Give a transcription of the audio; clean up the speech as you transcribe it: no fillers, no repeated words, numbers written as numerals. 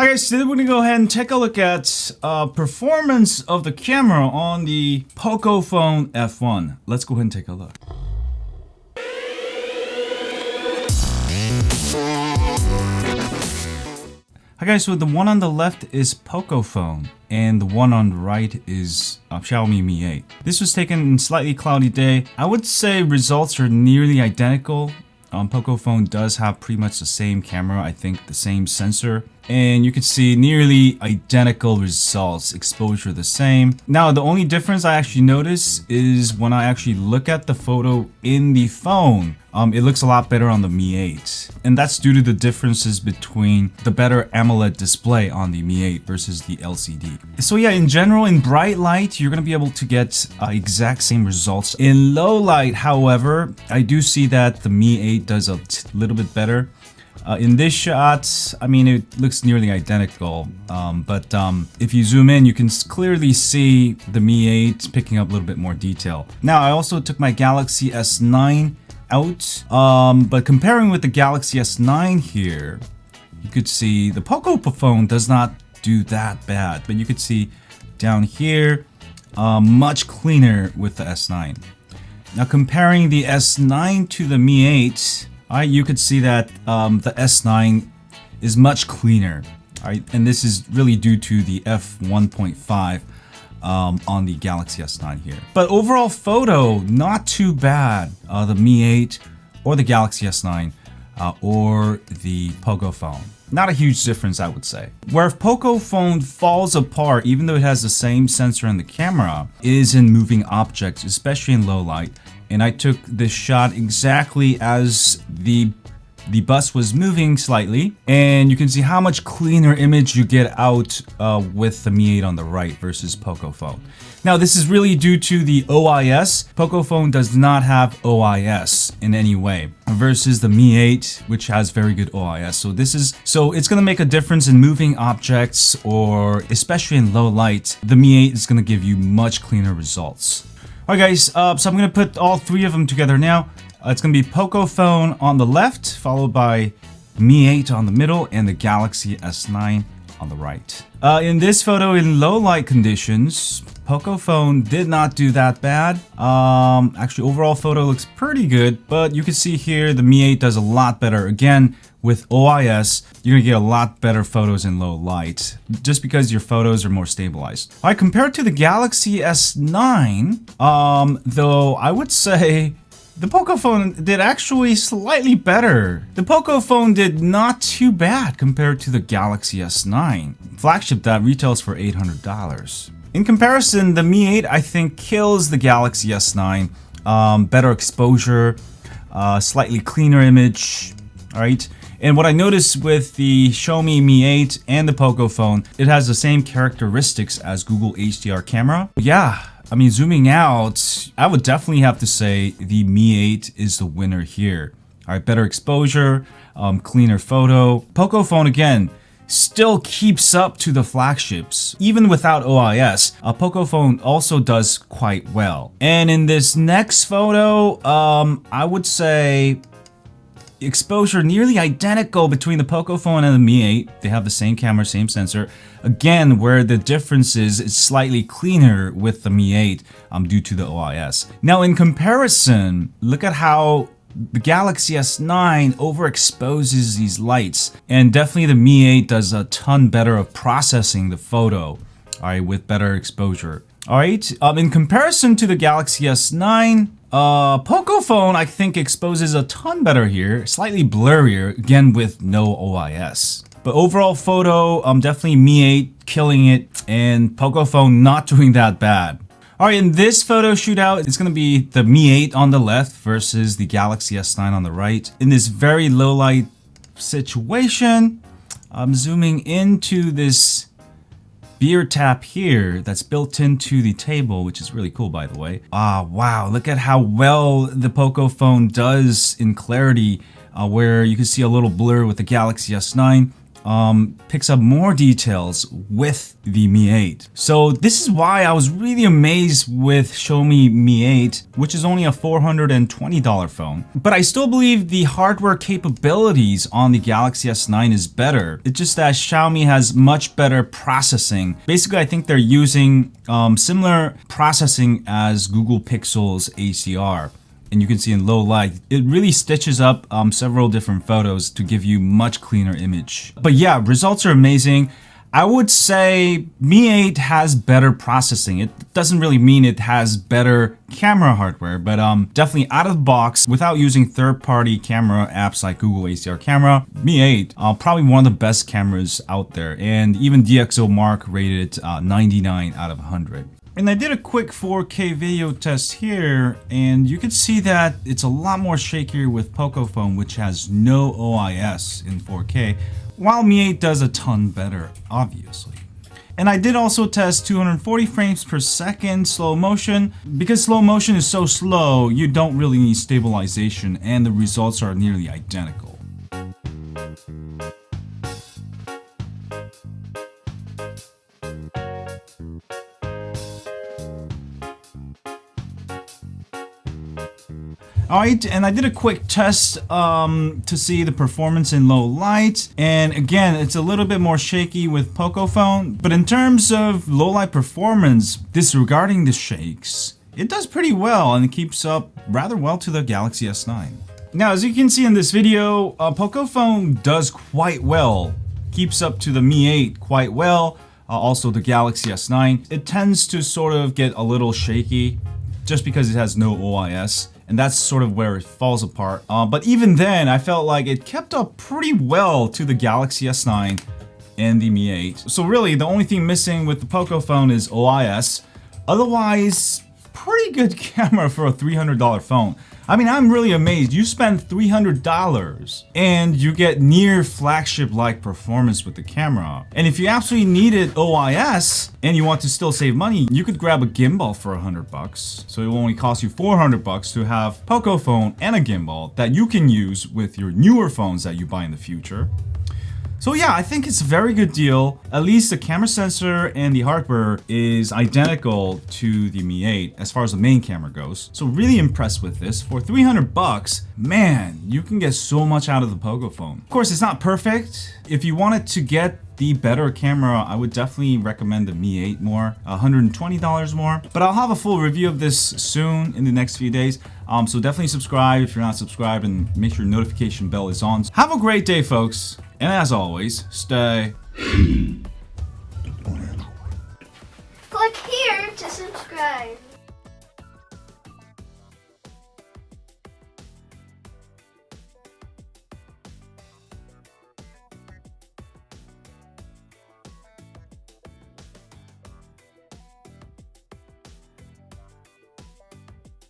Hi guys, today we're going to go ahead and take a look at performance of the camera on the Pocophone F1. Let's go ahead and take a look. Hi guys, so the one on the left is Pocophone and the one on the right is Xiaomi Mi 8. This was taken in a slightly cloudy day. I would say results are nearly identical. Pocophone does have pretty much the same camera, I think the same sensor, and you can see nearly identical results, exposure the same. Now the only difference I actually notice is when I actually look at the photo in the phone, it looks a lot better on the Mi 8, and that's due to the differences between the better AMOLED display on the Mi 8 versus the LCD. So yeah, in general, in bright light, you're going to be able to get exact same results. In low light, however, I do see that the Mi 8 does a little bit better. In this shot, I mean, it looks nearly identical, but if you zoom in, you can clearly see the Mi 8 picking up a little bit more detail. Now, I also took my Galaxy S9 out, but comparing with the Galaxy S9 here, you could see the Pocophone does not do that bad, but you could see down here, much cleaner with the S9. Now, comparing the S9 to the Mi 8, you could see that the S9 is much cleaner, and this is really due to the f1.5 on the Galaxy S9 here. But overall photo, not too bad. The Mi 8 or the Galaxy S9 or the Pocophone. Not a huge difference, I would say. Where Pocophone falls apart, even though it has the same sensor in the camera, is in moving objects, especially in low light. And I took this shot exactly as the bus was moving slightly, and you can see how much cleaner image you get out with the Mi 8 on the right versus Pocophone. Now, this is really due to the OIS. Pocophone does not have OIS in any way, versus the Mi 8, which has very good OIS. So it's gonna make a difference in moving objects, or especially in low light. The Mi 8 is gonna give you much cleaner results. Alright guys, so I'm gonna put all three of them together now. It's gonna be Pocophone on the left, followed by Mi 8 on the middle, and the Galaxy S9 on the right. In this photo, in low light conditions, Pocophone did not do that bad. Actually, overall photo looks pretty good, but you can see here the Mi 8 does a lot better. Again, with OIS, you're gonna get a lot better photos in low light, just because your photos are more stabilized. Alright, compared to the Galaxy S9, though I would say the Pocophone did actually slightly better. The Pocophone did not too bad compared to the Galaxy S9, flagship that retails for $800. In comparison, the Mi 8 I think kills the Galaxy S9. Better exposure, slightly cleaner image, alright? And what I noticed with the Xiaomi Mi 8 and the Pocophone, it has the same characteristics as Google HDR camera. Yeah, I mean, zooming out, I would definitely have to say the Mi 8 is the winner here. Alright, better exposure, cleaner photo. Pocophone, again, still keeps up to the flagships. Even without OIS, Pocophone also does quite well. And in this next photo, I would say exposure nearly identical between the Pocophone and the Mi 8. They have the same camera, same sensor. Again, where the difference is, it's slightly cleaner with the Mi 8 due to the OIS. Now, in comparison, look at how the Galaxy S9 overexposes these lights, and definitely the Mi 8 does a ton better of processing the photo, alright, with better exposure. Alright, in comparison to the Galaxy S9, Pocophone I think exposes a ton better here, slightly blurrier, again with no OIS. But overall photo, definitely Mi 8 killing it, and Pocophone not doing that bad. Alright, in this photo shootout, it's gonna be the Mi 8 on the left versus the Galaxy S9 on the right. In this very low light situation, I'm zooming into this beer tap here that's built into the table, which is really cool, by the way. Wow, look at how well the Pocophone does in clarity, where you can see a little blur with the Galaxy S9. picks up more details with the Mi 8. So this is why I was really amazed with Xiaomi Mi 8, which is only a $420 phone. But I still believe the hardware capabilities on the Galaxy S9 is better. It's just that Xiaomi has much better processing. Basically, I think they're using similar processing as Google Pixel's ACR. And you can see in low light, it really stitches up several different photos to give you much cleaner image. But yeah, results are amazing. I would say Mi 8 has better processing. It doesn't really mean it has better camera hardware, but definitely out of the box, without using third-party camera apps like Google ACR Camera, Mi 8, probably one of the best cameras out there. And even DxOMark rated 99 out of 100. And I did a quick 4K video test here, and you can see that it's a lot more shakier with Pocophone, which has no OIS in 4K, while Mi 8 does a ton better, obviously. And I did also test 240 frames per second slow motion. Because slow motion is so slow, you don't really need stabilization, and the results are nearly identical. Alright, and I did a quick test to see the performance in low light, and again, it's a little bit more shaky with Pocophone, but in terms of low light performance, disregarding the shakes, it does pretty well and it keeps up rather well to the Galaxy S9. Now, as you can see in this video, Pocophone does quite well, keeps up to the Mi 8 quite well, also the Galaxy S9. It tends to sort of get a little shaky just because it has no OIS. And that's sort of where it falls apart. But even then, I felt like it kept up pretty well to the Galaxy S9 and the Mi 8. So really, the only thing missing with the Pocophone is OIS. Otherwise, pretty good camera for a $300 phone. I mean, I'm really amazed. You spend $300 and you get near flagship-like performance with the camera. And if you absolutely needed OIS and you want to still save money, you could grab a gimbal for $100. So it will only cost you $400 to have Pocophone and a gimbal that you can use with your newer phones that you buy in the future. So yeah, I think it's a very good deal. At least the camera sensor and the hardware is identical to the Mi 8 as far as the main camera goes. So really impressed with this. For $300, man, you can get so much out of the Pocophone. Of course, it's not perfect. If you wanted to get the better camera, I would definitely recommend the Mi 8 more, $120 more. But I'll have a full review of this soon in the next few days. So definitely subscribe if you're not subscribed and make sure your notification bell is on. Have a great day, folks. And as always, stay. Click here to subscribe.